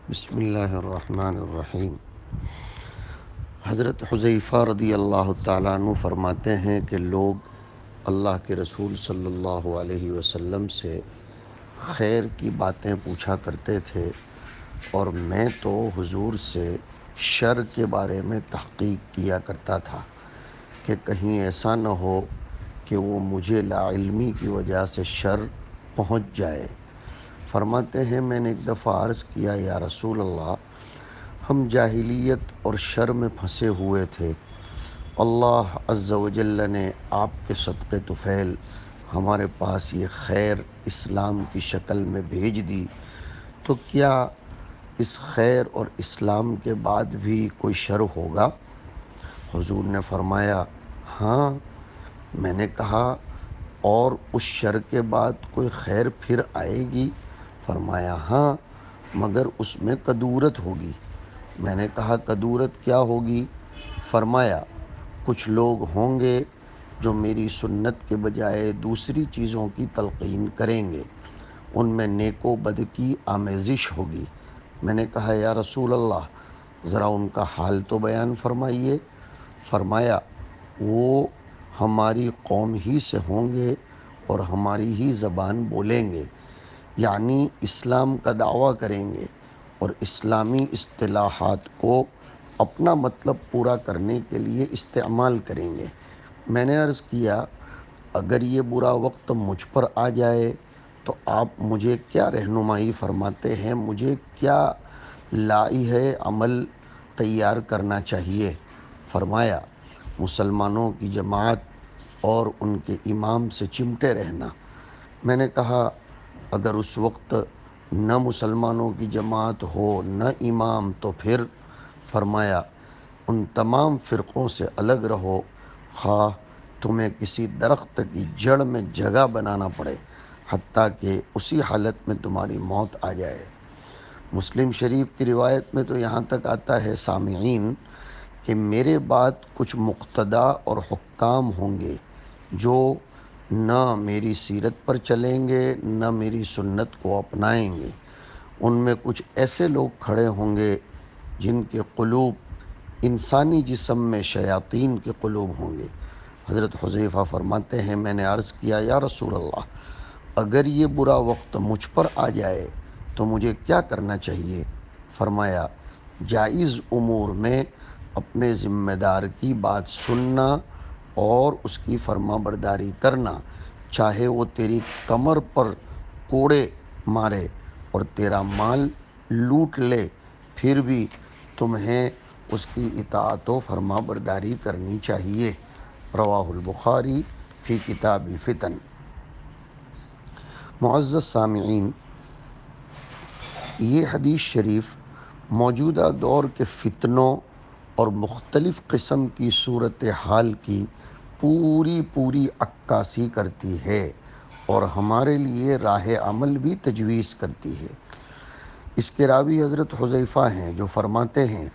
بسم اللہ الرحمن الرحیم۔ حضرت حذیفہ رضی اللہ تعالیٰ عنہ فرماتے ہیں کہ لوگ اللہ کے رسول صلی اللہ علیہ وسلم سے خیر کی باتیں پوچھا کرتے تھے، اور میں تو حضور سے شر کے بارے میں تحقیق کیا کرتا تھا کہ کہیں ایسا نہ ہو کہ وہ مجھے لا علمی کی وجہ سے شر پہنچ جائے۔ فرماتے ہیں میں نے ایک دفعہ عرض کیا یا رسول اللہ، ہم جاہلیت اور شر میں پھنسے ہوئے تھے، اللہ عز و جل نے آپ کے صدقے طفیل ہمارے پاس یہ خیر اسلام کی شکل میں بھیج دی، تو کیا اس خیر اور اسلام کے بعد بھی کوئی شر ہوگا؟ حضور نے فرمایا ہاں۔ میں نے کہا اور اس شر کے بعد کوئی خیر پھر آئے گی؟ فرمایا ہاں، مگر اس میں کدورت ہوگی۔ میں نے کہا کدورت کیا ہوگی؟ فرمایا کچھ لوگ ہوں گے جو میری سنت کے بجائے دوسری چیزوں کی تلقین کریں گے، ان میں نیک و بد کی آمیزش ہوگی۔ میں نے کہا یا رسول اللہ، ذرا ان کا حال تو بیان فرمائیے۔ فرمایا وہ ہماری قوم ہی سے ہوں گے اور ہماری ہی زبان بولیں گے، یعنی اسلام کا دعویٰ کریں گے اور اسلامی اصطلاحات کو اپنا مطلب پورا کرنے کے لیے استعمال کریں گے۔ میں نے عرض کیا اگر یہ برا وقت مجھ پر آ جائے تو آپ مجھے کیا رہنمائی فرماتے ہیں؟ مجھے کیا لائحہ عمل تیار کرنا چاہیے؟ فرمایا مسلمانوں کی جماعت اور ان کے امام سے چمٹے رہنا۔ میں نے کہا اگر اس وقت نہ مسلمانوں کی جماعت ہو نہ امام تو پھر؟ فرمایا ان تمام فرقوں سے الگ رہو، خواہ تمہیں کسی درخت کی جڑ میں جگہ بنانا پڑے، حتیٰ کہ اسی حالت میں تمہاری موت آ جائے۔ مسلم شریف کی روایت میں تو یہاں تک آتا ہے سامعین کہ میرے بعد کچھ مقتدا اور حکام ہوں گے جو نہ میری سیرت پر چلیں گے نہ میری سنت کو اپنائیں گے۔ ان میں کچھ ایسے لوگ کھڑے ہوں گے جن کے قلوب انسانی جسم میں شیاطین کے قلوب ہوں گے۔ حضرت حذیفہ فرماتے ہیں میں نے عرض کیا یا رسول اللہ، اگر یہ برا وقت مجھ پر آ جائے تو مجھے کیا کرنا چاہیے؟ فرمایا جائز امور میں اپنے ذمہ دار کی بات سننا اور اس کی فرما برداری کرنا، چاہے وہ تیری کمر پر کوڑے مارے اور تیرا مال لوٹ لے، پھر بھی تمہیں اس کی اطاعت و فرما برداری کرنی چاہیے۔ رواہ البخاری فی کتاب الفتن۔ معزز سامعین، یہ حدیث شریف موجودہ دور کے فتنوں اور مختلف قسم کی صورتحال کی پوری عکاسی کرتی ہے اور ہمارے لیے راہ عمل بھی تجویز کرتی ہے۔ اس کے راوی حضرت حذیفہ ہیں جو فرماتے ہیں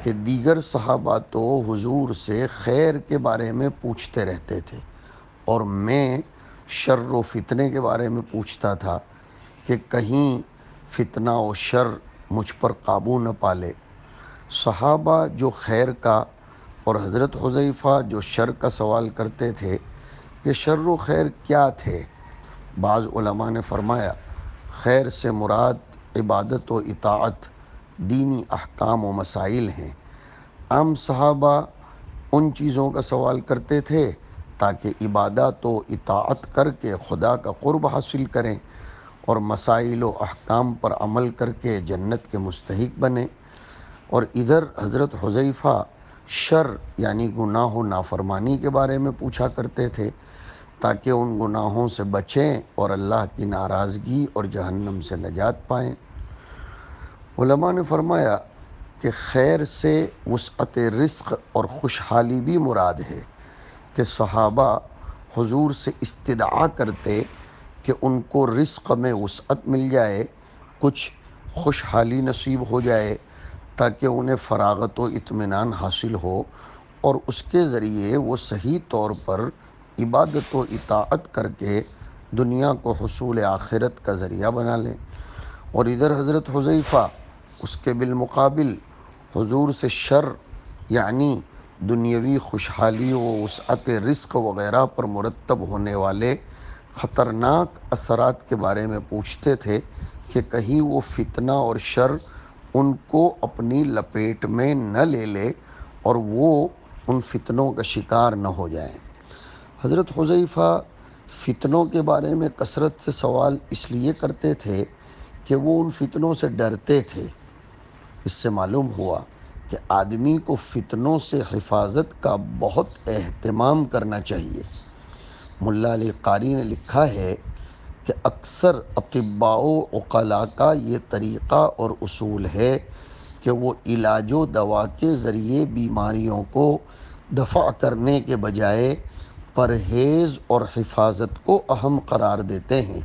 کہ دیگر صحابہ تو حضور سے خیر کے بارے میں پوچھتے رہتے تھے اور میں شر و فتنے کے بارے میں پوچھتا تھا کہ کہیں فتنہ و شر مجھ پر قابو نہ پالے۔ صحابہ جو خیر کا اور حضرت حذیفہ جو شر کا سوال کرتے تھے کہ شر و خیر کیا تھے؟ بعض علماء نے فرمایا خیر سے مراد عبادت و اطاعت، دینی احکام و مسائل ہیں۔ عام صحابہ ان چیزوں کا سوال کرتے تھے تاکہ عبادت و اطاعت کر کے خدا کا قرب حاصل کریں اور مسائل و احکام پر عمل کر کے جنت کے مستحق بنیں، اور ادھر حضرت حذیفہ شر یعنی گناہ و نافرمانی کے بارے میں پوچھا کرتے تھے تاکہ ان گناہوں سے بچیں اور اللہ کی ناراضگی اور جہنم سے نجات پائیں۔ علماء نے فرمایا کہ خیر سے وسعت رزق اور خوشحالی بھی مراد ہے کہ صحابہ حضور سے استدعا کرتے کہ ان کو رزق میں وسعت مل جائے، کچھ خوشحالی نصیب ہو جائے تاکہ انہیں فراغت و اطمینان حاصل ہو اور اس کے ذریعے وہ صحیح طور پر عبادت و اطاعت کر کے دنیا کو حصول آخرت کا ذریعہ بنا لیں۔ اور ادھر حضرت حذیفہ اس کے بالمقابل حضور سے شر یعنی دنیاوی خوشحالی و وسعت رزق وغیرہ پر مرتب ہونے والے خطرناک اثرات کے بارے میں پوچھتے تھے کہ کہیں وہ فتنہ اور شر ان کو اپنی لپیٹ میں نہ لے لے اور وہ ان فتنوں کا شکار نہ ہو جائیں۔ حضرت حذیفہ فتنوں کے بارے میں کثرت سے سوال اس لیے کرتے تھے کہ وہ ان فتنوں سے ڈرتے تھے۔ اس سے معلوم ہوا کہ آدمی کو فتنوں سے حفاظت کا بہت اہتمام کرنا چاہیے۔ ملا علی قاری نے لکھا ہے کہ اکثر اطباء و عقلاء کا یہ طریقہ اور اصول ہے کہ وہ علاج و دوا کے ذریعے بیماریوں کو دفع کرنے کے بجائے پرہیز اور حفاظت کو اہم قرار دیتے ہیں۔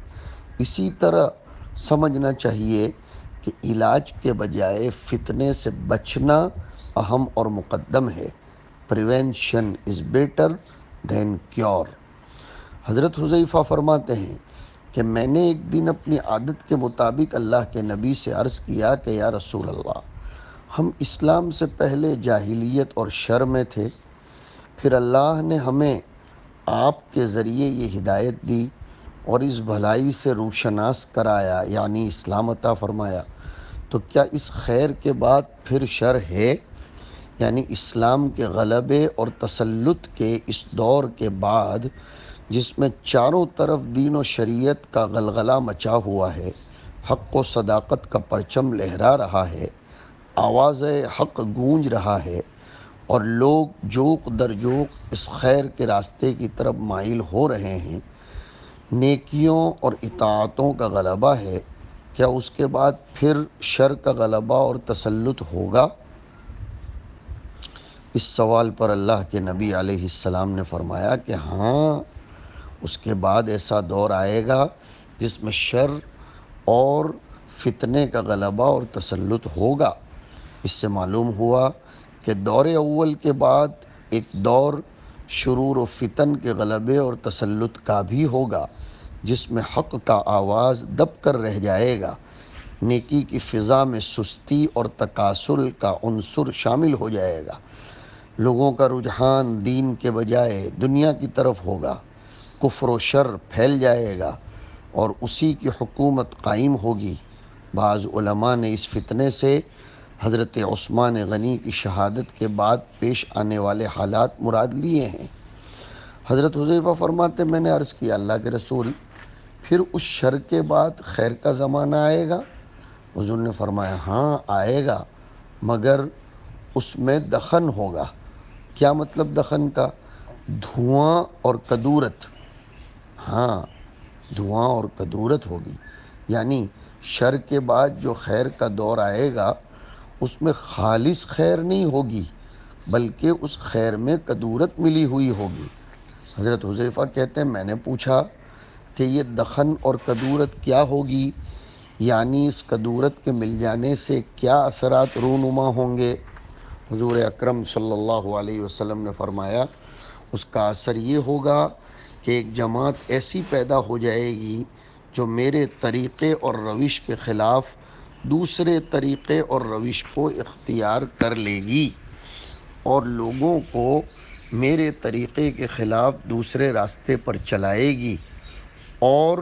اسی طرح سمجھنا چاہیے کہ علاج کے بجائے فتنے سے بچنا اہم اور مقدم ہے۔ Prevention is better than cure. حضرت حذیفہ فرماتے ہیں کہ میں نے ایک دن اپنی عادت کے مطابق اللہ کے نبی سے عرض کیا کہ یا رسول اللہ، ہم اسلام سے پہلے جاہلیت اور شر میں تھے، پھر اللہ نے ہمیں آپ کے ذریعے یہ ہدایت دی اور اس بھلائی سے روشناس کرایا یعنی اسلام عطا فرمایا، تو کیا اس خیر کے بعد پھر شر ہے؟ یعنی اسلام کے غلبے اور تسلط کے اس دور کے بعد جس میں چاروں طرف دین و شریعت کا غلغلہ مچا ہوا ہے، حق و صداقت کا پرچم لہرا رہا ہے، آواز حق گونج رہا ہے اور لوگ جوق در جوق اس خیر کے راستے کی طرف مائل ہو رہے ہیں، نیکیوں اور اطاعتوں کا غلبہ ہے، کیا اس کے بعد پھر شر کا غلبہ اور تسلط ہوگا؟ اس سوال پر اللہ کے نبی علیہ السلام نے فرمایا کہ ہاں، اس کے بعد ایسا دور آئے گا جس میں شر اور فتنے کا غلبہ اور تسلط ہوگا۔ اس سے معلوم ہوا کہ دور اول کے بعد ایک دور شرور و فتن کے غلبے اور تسلط کا بھی ہوگا، جس میں حق کا آواز دب کر رہ جائے گا، نیکی کی فضا میں سستی اور تکاسل کا عنصر شامل ہو جائے گا، لوگوں کا رجحان دین کے بجائے دنیا کی طرف ہوگا، کفر و شر پھیل جائے گا اور اسی کی حکومت قائم ہوگی۔ بعض علماء نے اس فتنے سے حضرت عثمان غنی کی شہادت کے بعد پیش آنے والے حالات مراد لیے ہیں۔ حضرت حذیفہ فرماتے میں نے عرض کیا اللہ کے رسول، پھر اس شر کے بعد خیر کا زمانہ آئے گا؟ حضور نے فرمایا ہاں آئے گا، مگر اس میں دخن ہوگا۔ کیا مطلب دخن کا؟ دھواں اور کدورت۔ ہاں، دھواں اور کدورت ہوگی، یعنی شر کے بعد جو خیر کا دور آئے گا اس میں خالص خیر نہیں ہوگی بلکہ اس خیر میں کدورت ملی ہوئی ہوگی۔ حضرت حذیفہ کہتے ہیں میں نے پوچھا کہ یہ دخن اور کدورت کیا ہوگی، یعنی اس کدورت کے مل جانے سے کیا اثرات رونما ہوں گے؟ حضور اکرم صلی اللہ علیہ وسلم نے فرمایا اس کا اثر یہ ہوگا کہ ایک جماعت ایسی پیدا ہو جائے گی جو میرے طریقے اور روش کے خلاف دوسرے طریقے اور روش کو اختیار کر لے گی اور لوگوں کو میرے طریقے کے خلاف دوسرے راستے پر چلائے گی، اور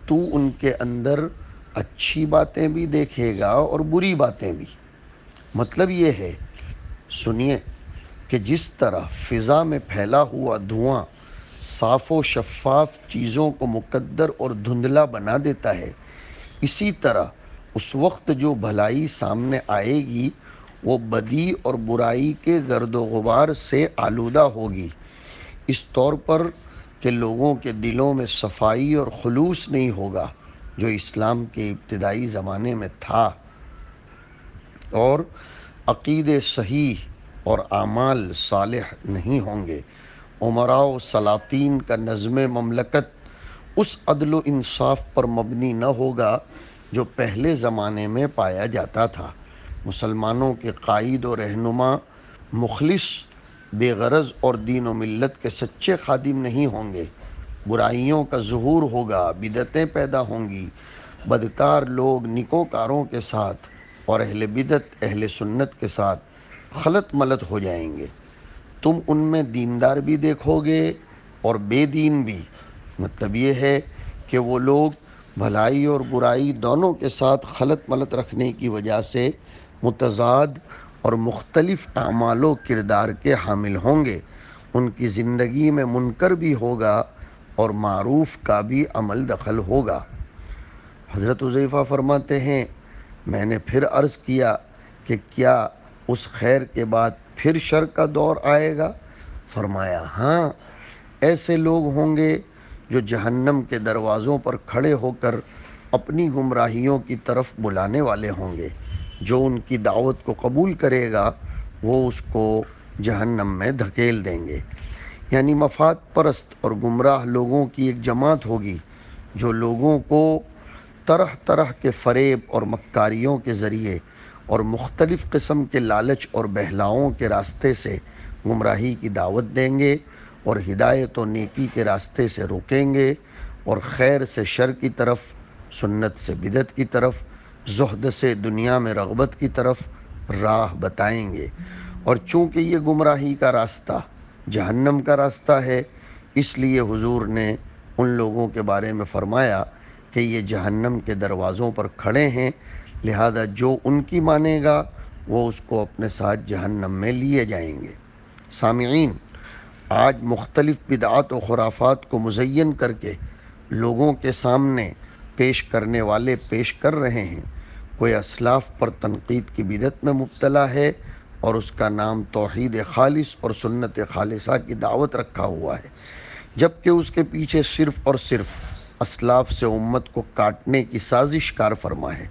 تو ان کے اندر اچھی باتیں بھی دیکھے گا اور بری باتیں بھی۔ مطلب یہ ہے، سنیے، کہ جس طرح فضا میں پھیلا ہوا دھواں صاف و شفاف چیزوں کو مقدر اور دھندلا بنا دیتا ہے، اسی طرح اس وقت جو بھلائی سامنے آئے گی وہ بدی اور برائی کے گرد و غبار سے آلودہ ہوگی، اس طور پر کہ لوگوں کے دلوں میں صفائی اور خلوص نہیں ہوگا جو اسلام کے ابتدائی زمانے میں تھا، اور عقیدے صحیح اور اعمال صالح نہیں ہوں گے۔ امراء و سلاطین کا نظم مملکت اس عدل و انصاف پر مبنی نہ ہوگا جو پہلے زمانے میں پایا جاتا تھا۔ مسلمانوں کے قائد و رہنما مخلص، بے غرض اور دین و ملت کے سچے خادم نہیں ہوں گے، برائیوں کا ظہور ہوگا، بدعتیں پیدا ہوں گی، بدکار لوگ نکوکاروں کے ساتھ اور اہل بدعت اہل سنت کے ساتھ خلط ملط ہو جائیں گے۔ تم ان میں دیندار بھی دیکھو گے اور بے دین بھی۔ مطلب یہ ہے کہ وہ لوگ بھلائی اور برائی دونوں کے ساتھ خلط ملط رکھنے کی وجہ سے متضاد اور مختلف اعمال و کردار کے حامل ہوں گے۔ ان کی زندگی میں منکر بھی ہوگا اور معروف کا بھی عمل دخل ہوگا۔ حضرت حذیفہ فرماتے ہیں، میں نے پھر عرض کیا کہ کیا اس خیر کے بعد پھر شر کا دور آئے گا؟ فرمایا ہاں، ایسے لوگ ہوں گے جو جہنم کے دروازوں پر کھڑے ہو کر اپنی گمراہیوں کی طرف بلانے والے ہوں گے۔ جو ان کی دعوت کو قبول کرے گا وہ اس کو جہنم میں دھکیل دیں گے۔ یعنی مفاد پرست اور گمراہ لوگوں کی ایک جماعت ہوگی جو لوگوں کو طرح طرح کے فریب اور مکاریوں کے ذریعے اور مختلف قسم کے لالچ اور بہلاؤں کے راستے سے گمراہی کی دعوت دیں گے اور ہدایت و نیکی کے راستے سے روکیں گے اور خیر سے شر کی طرف، سنت سے بدعت کی طرف، زہد سے دنیا میں رغبت کی طرف راہ بتائیں گے۔ اور چونکہ یہ گمراہی کا راستہ جہنم کا راستہ ہے، اس لیے حضور نے ان لوگوں کے بارے میں فرمایا کہ یہ جہنم کے دروازوں پر کھڑے ہیں، لہذا جو ان کی مانے گا وہ اس کو اپنے ساتھ جہنم میں لیے جائیں گے۔ سامعین، آج مختلف بدعات و خرافات کو مزین کر کے لوگوں کے سامنے پیش کرنے والے پیش کر رہے ہیں۔ کوئی اسلاف پر تنقید کی بدعت میں مبتلا ہے اور اس کا نام توحید خالص اور سنت خالصہ کی دعوت رکھا ہوا ہے، جبکہ اس کے پیچھے صرف اور صرف اسلاف سے امت کو کاٹنے کی سازش کار فرما ہے۔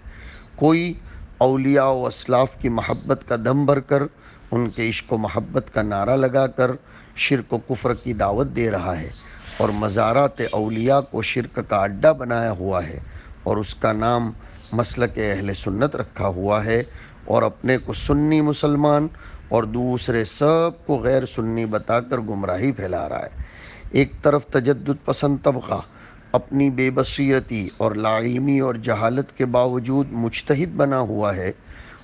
کوئی اولیاء و اسلاف کی محبت کا دم بھر کر ان کے عشق و محبت کا نعرہ لگا کر شرک و کفر کی دعوت دے رہا ہے اور مزارات اولیاء کو شرک کا اڈا بنایا ہوا ہے اور اس کا نام مسلک اہل سنت رکھا ہوا ہے اور اپنے کو سنی مسلمان اور دوسرے سب کو غیر سنی بتا کر گمراہی پھیلا رہا ہے۔ ایک طرف تجدد پسند طبقہ اپنی بے بصیرتی اور لا علمی اور جہالت کے باوجود مجتہد بنا ہوا ہے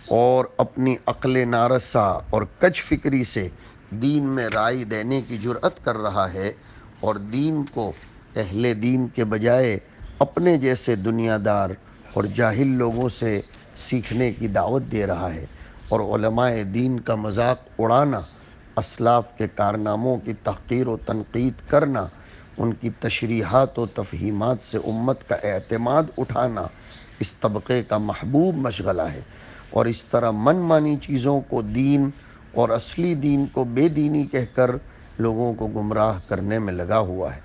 اور اپنی عقل نارسا اور کج فکری سے دین میں رائے دینے کی جرأت کر رہا ہے اور دین کو اہل دین کے بجائے اپنے جیسے دنیا دار اور جاہل لوگوں سے سیکھنے کی دعوت دے رہا ہے اور علماء دین کا مذاق اڑانا، اسلاف کے کارناموں کی تحقیر و تنقید کرنا، ان کی تشریحات و تفہیمات سے امت کا اعتماد اٹھانا اس طبقے کا محبوب مشغلہ ہے اور اس طرح من مانی چیزوں کو دین اور اصلی دین کو بے دینی کہہ کر لوگوں کو گمراہ کرنے میں لگا ہوا ہے۔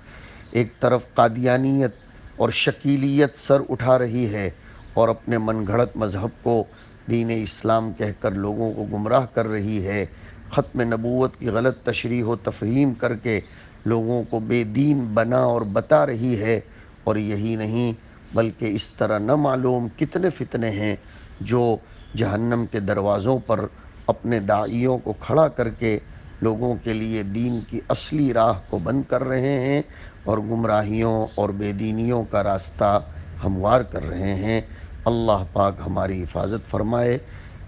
ایک طرف قادیانیت اور شکیلیت سر اٹھا رہی ہے اور اپنے من گھڑت مذہب کو دین اسلام کہہ کر لوگوں کو گمراہ کر رہی ہے، ختم نبوت کی غلط تشریح و تفہیم کر کے لوگوں کو بے دین بنا اور بتا رہی ہے۔ اور یہی نہیں بلکہ اس طرح نہ معلوم کتنے فتنے ہیں جو جہنم کے دروازوں پر اپنے داعیوں کو کھڑا کر کے لوگوں کے لیے دین کی اصلی راہ کو بند کر رہے ہیں اور گمراہیوں اور بے دینیوں کا راستہ ہموار کر رہے ہیں۔ اللہ پاک ہماری حفاظت فرمائے۔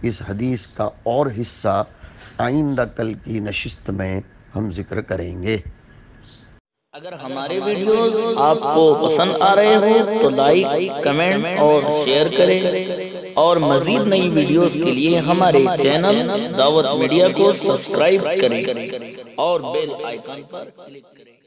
اس حدیث کا اور حصہ آئندہ کل کی نشست میں ہم ذکر کریں گے۔ اگر ہمارے ویڈیوز آپ کو پسند آ رہے ہوں تو لائک، کمنٹ اور شیئر کریں اور مزید نئی ویڈیوز کے لیے ہمارے چینل دعوت میڈیا کو سبسکرائب کریں اور بیل آئیکن پر کلک کریں۔